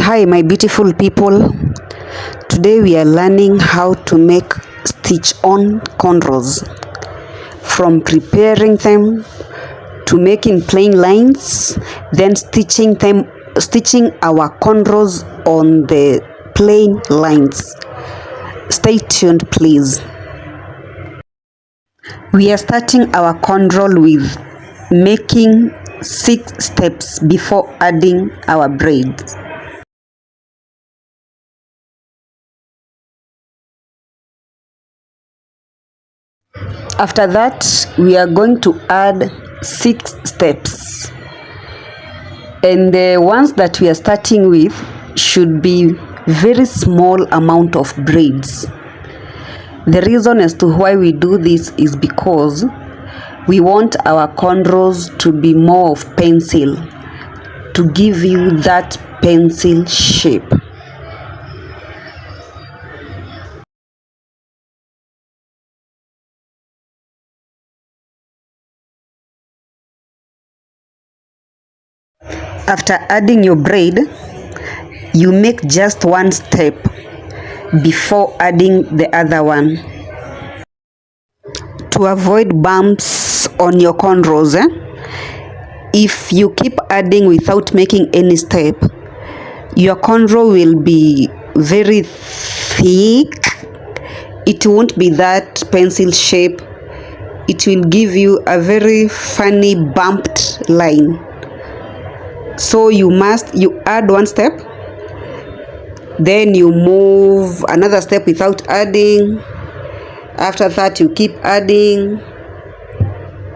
Hi my beautiful people, today we are learning how to make stitch on cornrows, from preparing them to making plain lines, then stitching our cornrows on the plain lines. Stay tuned please. We are starting our cornrow with making 6 steps before adding our braids. After that, we are going to add 6 steps, and the ones that we are starting with should be very small amount of braids. The reason as to why we do this is because we want our cornrows to be more of pencil, to give you that pencil shape. After adding your braid, you make just one step before adding the other one. To avoid bumps on your cornrows, if you keep adding without making any step, your cornrow will be very thick. It won't be that pencil shape. It will give you a very funny bumped line. So you add one step, then you move another step without adding. After that you keep adding,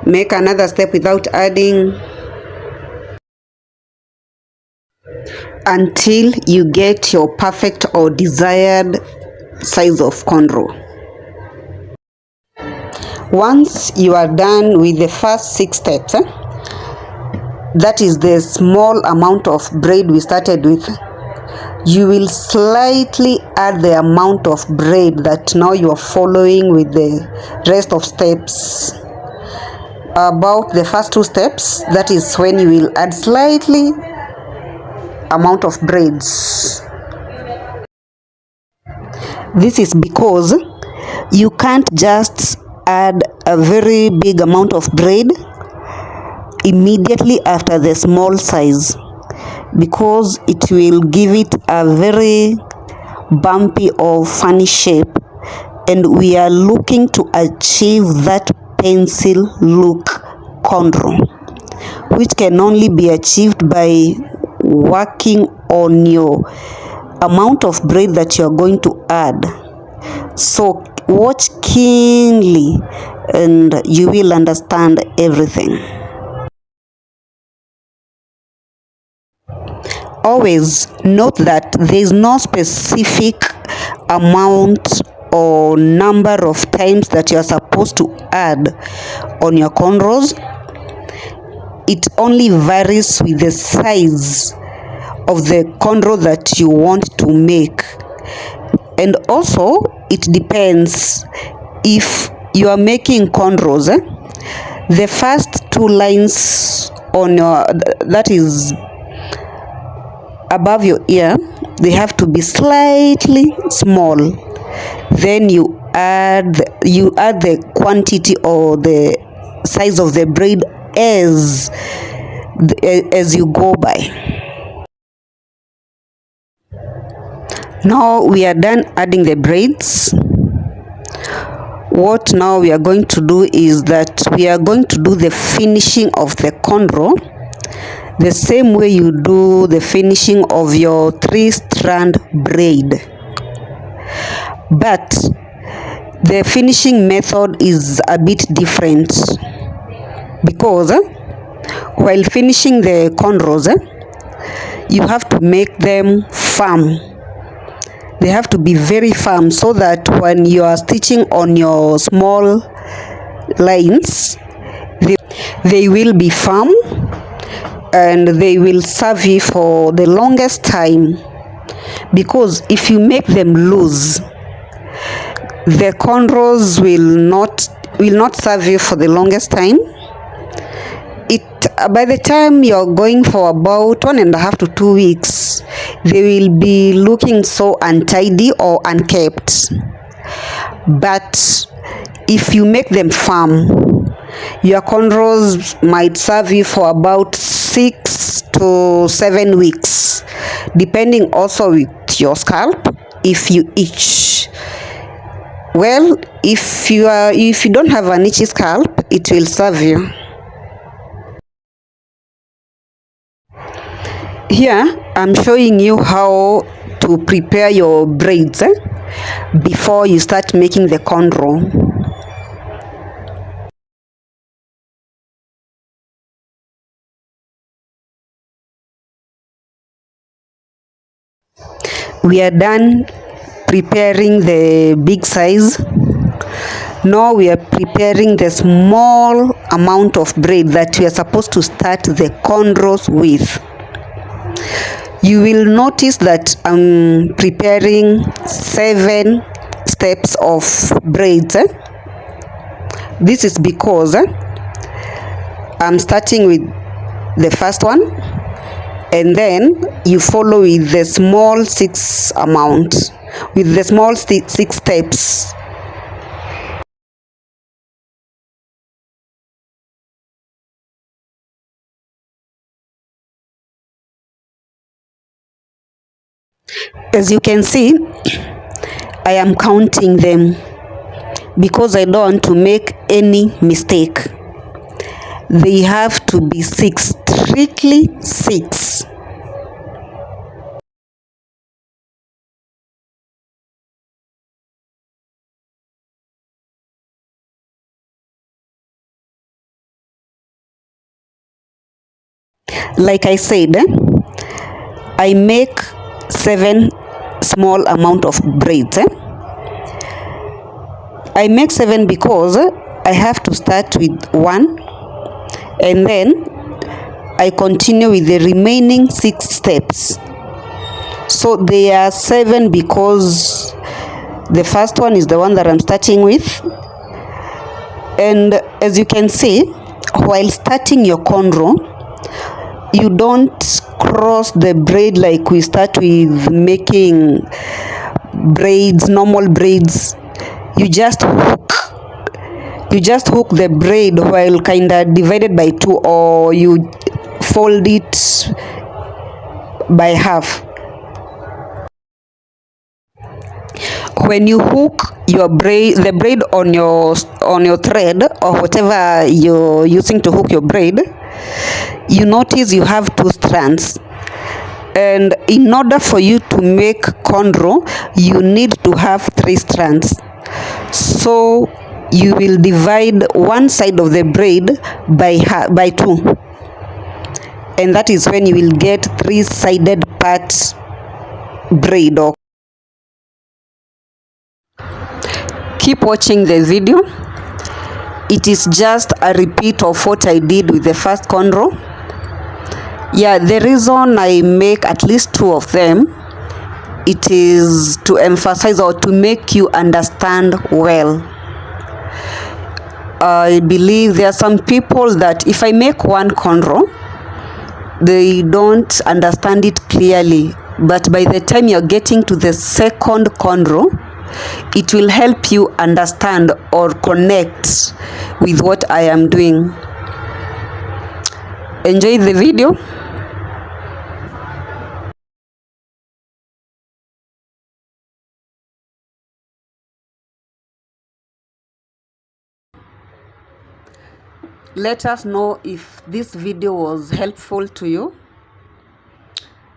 make another step without adding, until you get your perfect or desired size of cornrow. Once you are done with the first 6 steps, that is the small amount of braid we started with, you will slightly add the amount of braid that now you are following with the rest of steps. About the first 2 steps, that is when you will add slightly amount of braids. This is because you can't just add a very big amount of braid immediately after the small size, because it will give it a very bumpy or funny shape, and we are looking to achieve that pencil look cornrow, which can only be achieved by working on your amount of braid that you are going to add. So watch keenly and you will understand everything. Always note that there is no specific amount or number of times that you are supposed to add on your cornrows. It only varies with the size of the cornrow that you want to make, and also it depends if you are making cornrows. The first 2 lines on your, that is above your ear, they have to be slightly small. Then you add the quantity or the size of the braid as you go by. Now we are done adding the braids. What now we are going to do is that we are going to do the finishing of the cornrow the same way you do the finishing of your 3-strand braid, but the finishing method is a bit different, because while finishing the cornrows, you have to make them firm. They have to be very firm, so that when you are stitching on your small lines, they will be firm and they will serve you for the longest time. Because if you make them loose, the cornrows will not serve you for the longest time. it by the time you're going for about 1.5 to 2 weeks, they will be looking so untidy or unkept. But if you make them firm, your cornrows might serve you for about 6 to 7 weeks, depending also with your scalp. If you itch, well, if you don't have an itchy scalp, it will serve you. Here I'm showing you how to prepare your braids before you start making the cornrow. We are done preparing the big size. Now we are preparing the small amount of braid that we are supposed to start the cornrows with. You will notice that I'm preparing 7 steps of braids. This is because I'm starting with the first one, and then you follow with the small 6 amount, with the small 6 steps. As you can see, I am counting them because I don't want to make any mistake. They have to be 6, strictly 6. Like I said, I make 7 small amount of braids. I make 7 because I have to start with 1, and then I continue with the remaining 6 steps. So they are 7 because the first one is the one that I'm starting with. And as you can see, while starting your cornrow, you don't cross the braid like we start with making braids, normal braids. You just hook the braid while kinda divided by 2, or you fold it by half. When you hook the braid on your thread or whatever you're using to hook your braid, you notice you have 2 strands. And in order for you to make cornrow, you need to have 3 strands. So you will divide one side of the braid by 2, and that is when you will get 3-sided part braid. Or keep watching the video. It is just a repeat of what I did with the first cornrow. Yeah, the reason I make at least 2 of them, it is to emphasize or to make you understand well. I believe there are some people that if I make one cornrow, they don't understand it clearly, but by the time you're getting to the second cornrow, it will help you understand or connect with what I am doing. Enjoy the video. Let us know if this video was helpful to you.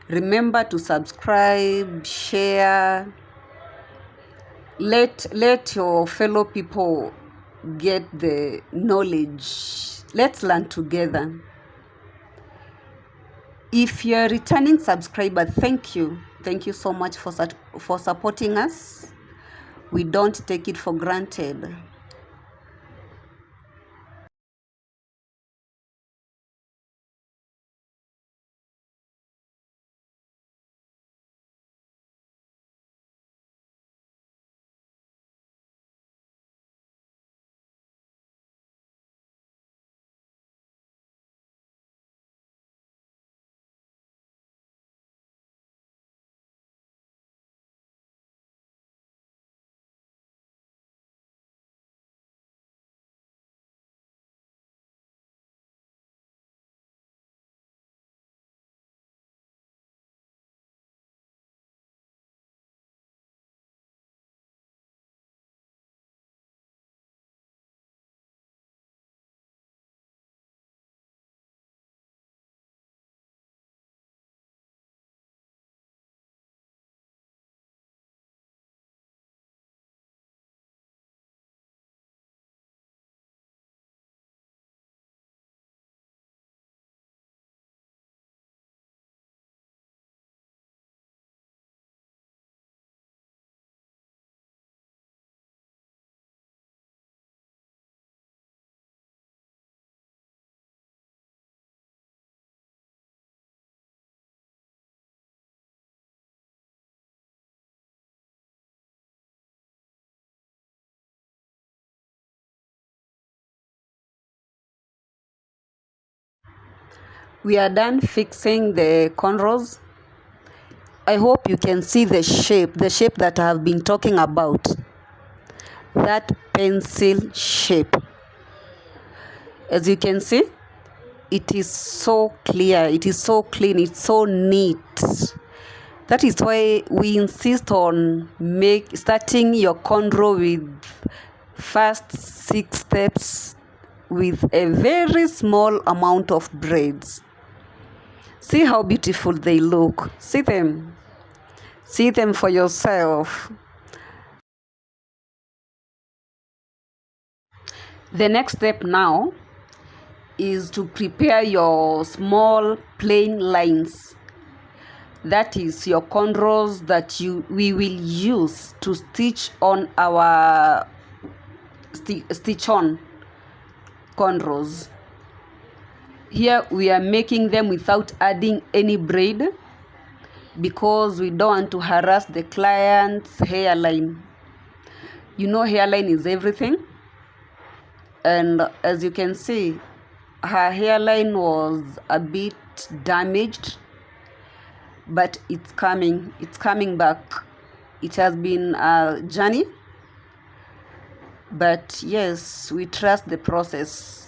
Remember to subscribe, share. Let your fellow people get the knowledge. Let's learn together. If you're a returning subscriber, thank you. Thank you so much for supporting us. We don't take it for granted. We are done fixing the cornrows. I hope you can see the shape that I have been talking about. That pencil shape. As you can see, it is so clear, it is so clean, it's so neat. That is why we insist on starting your cornrow with first 6 steps with a very small amount of braids. See how beautiful they look. See them. See them for yourself. The next step now is to prepare your small plain lines. That is your cornrows that we will use to stitch on our stitch on cornrows. Here we are making them without adding any braid because we don't want to harass the client's hairline. You know, hairline is everything, and as you can see, her hairline was a bit damaged, but it's coming back. It has been a journey, but yes, we trust the process.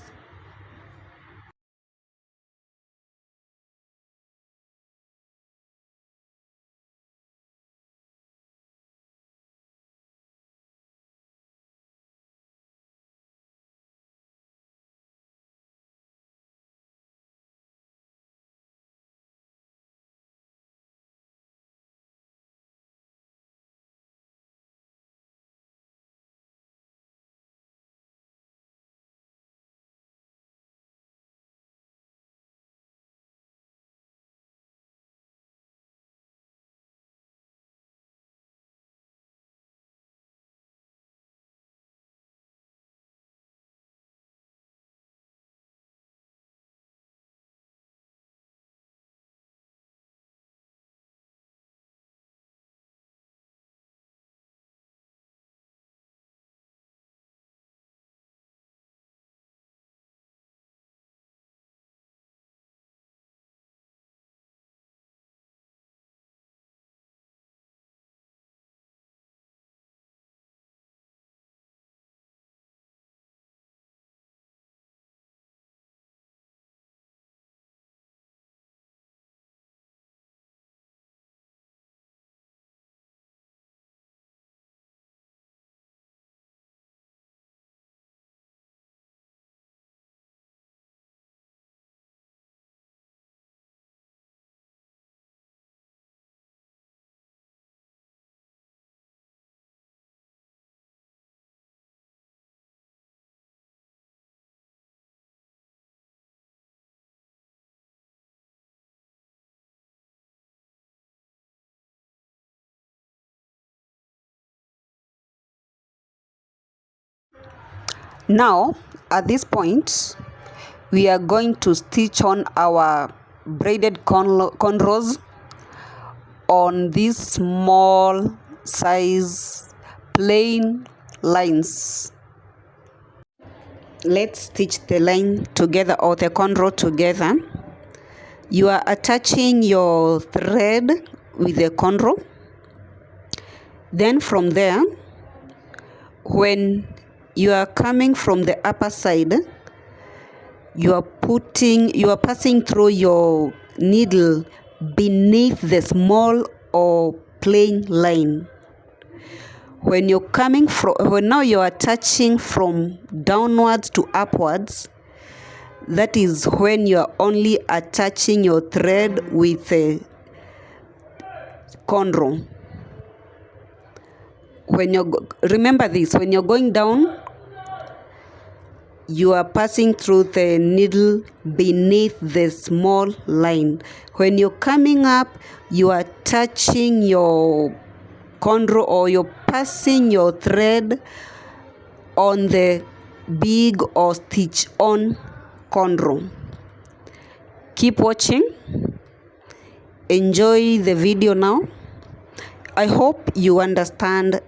Now, at this point, we are going to stitch on our braided cornrows on these small size plain lines. Let's stitch the line together, or the cornrow together. You are attaching your thread with the cornrow. Then from there, when you are coming from the upper side, you are passing through your needle beneath the small or plain line. When now you are attaching from downwards to upwards, that is when you are only attaching your thread with a cornrow. Remember this, when you're going down, you are passing through the needle beneath the small line. When you're coming up, you are touching your cornrow, or you're passing your thread on the big or stitch on cornrow. Keep watching. Enjoy the video now. I hope you understand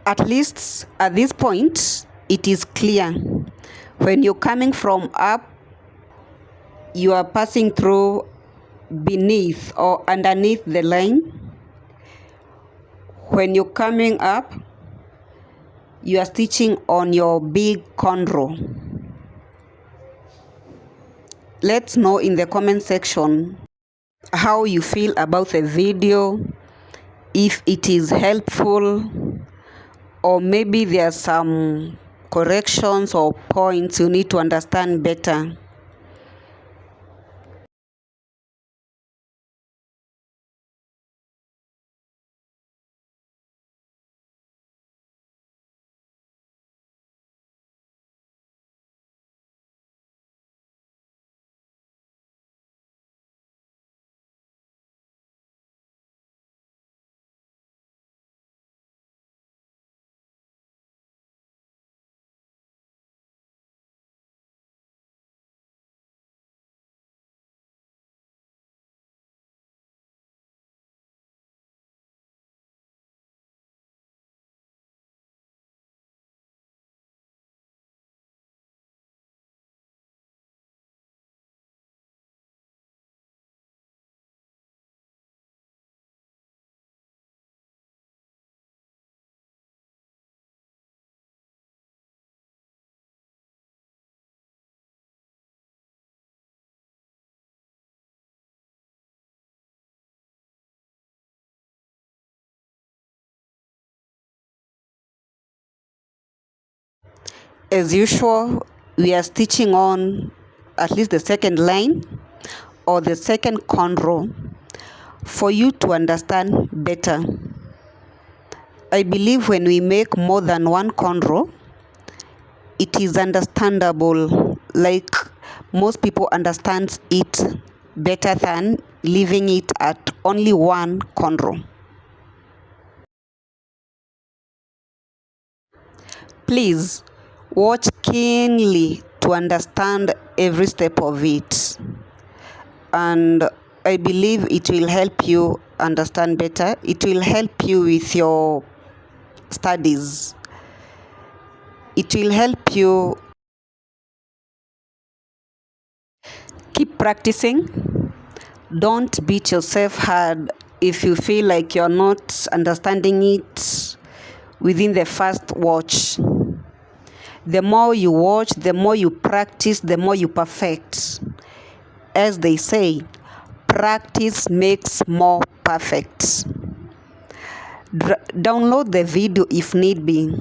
At least at this point, it is clear. When you're coming from up, you are passing through beneath or underneath the line. When you're coming up, you are stitching on your big cornrow. Let's know in the comment section how you feel about the video, if it is helpful, or maybe there are some corrections or points you need to understand better. As usual, we are stitching on at least the second line or the second cornrow for you to understand better. I believe when we make more than one cornrow, it is understandable, like most people understand it better than leaving it at only one cornrow. Please watch keenly to understand every step of it, and I believe it will help you understand better. It will help you with your studies. It will help you keep practicing. Don't beat yourself hard if you feel like you're not understanding it within the first watch. The more you watch, the more you practice, the more you perfect. As they say, practice makes more perfect. Download the video if need be,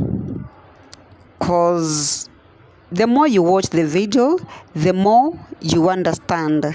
because the more you watch the video, the more you understand.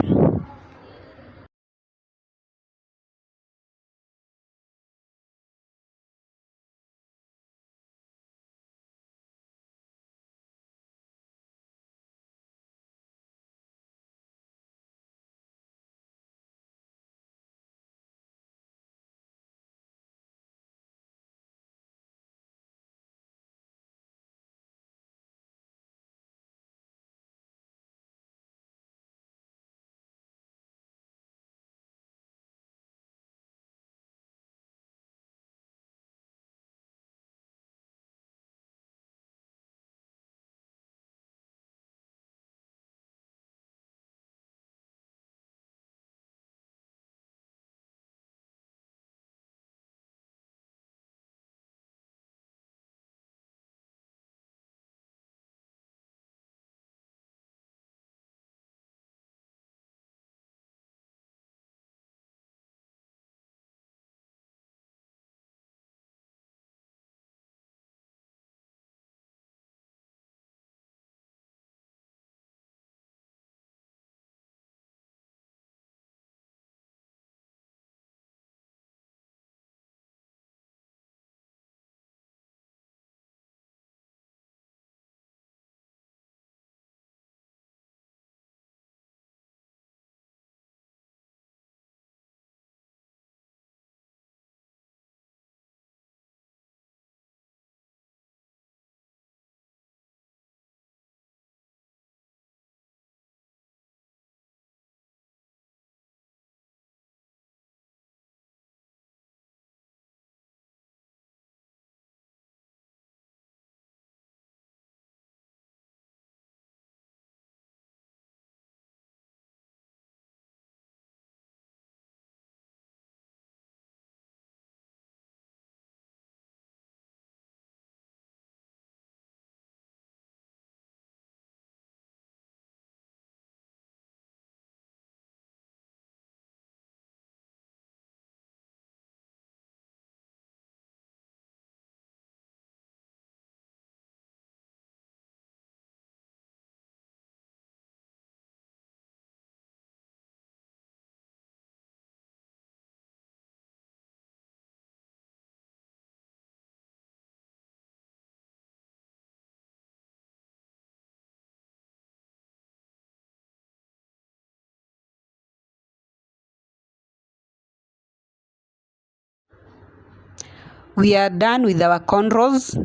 We are done with our cornrows.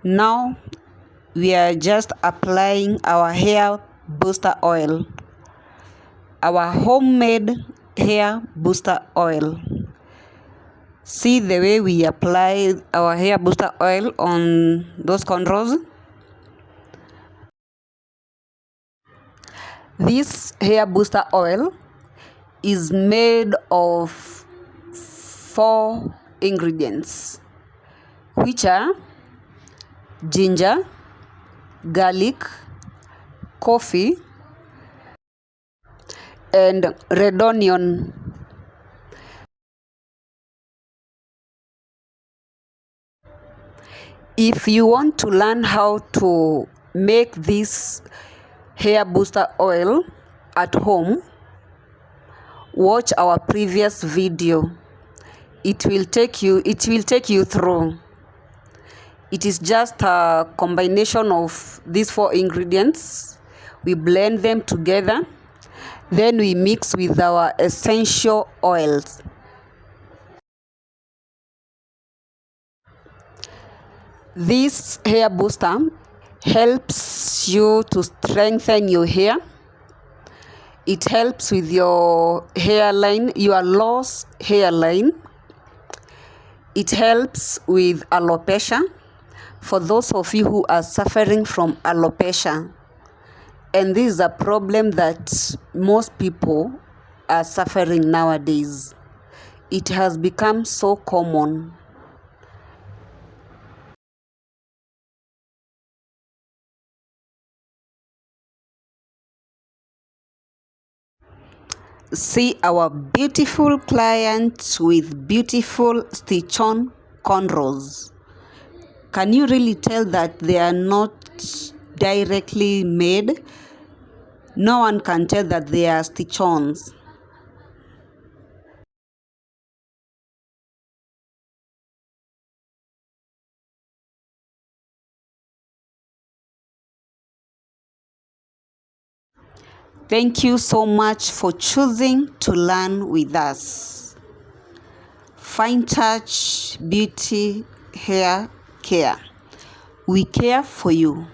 Now we are just applying our hair booster oil, our homemade hair booster oil. See the way we apply our hair booster oil on those cornrows. This hair booster oil is made of 4 ingredients, which are ginger, garlic, coffee, and red onion. If you want to learn how to make this hair booster oil at home, watch our previous video. It will take you through. It is just a combination of these 4 ingredients. We blend them together, then we mix with our essential oils. This hair booster helps you to strengthen your hair. It helps with your hairline, your lost hairline. It helps with alopecia. For those of you who are suffering from alopecia, and this is a problem that most people are suffering nowadays. It has become so common. See our beautiful clients with beautiful stitch-on cornrows. Can you really tell that they are not directly made? No one can tell that they are stitch-ons. Thank you so much for choosing to learn with us. Fine Touch Beauty Hair Care. We care for you.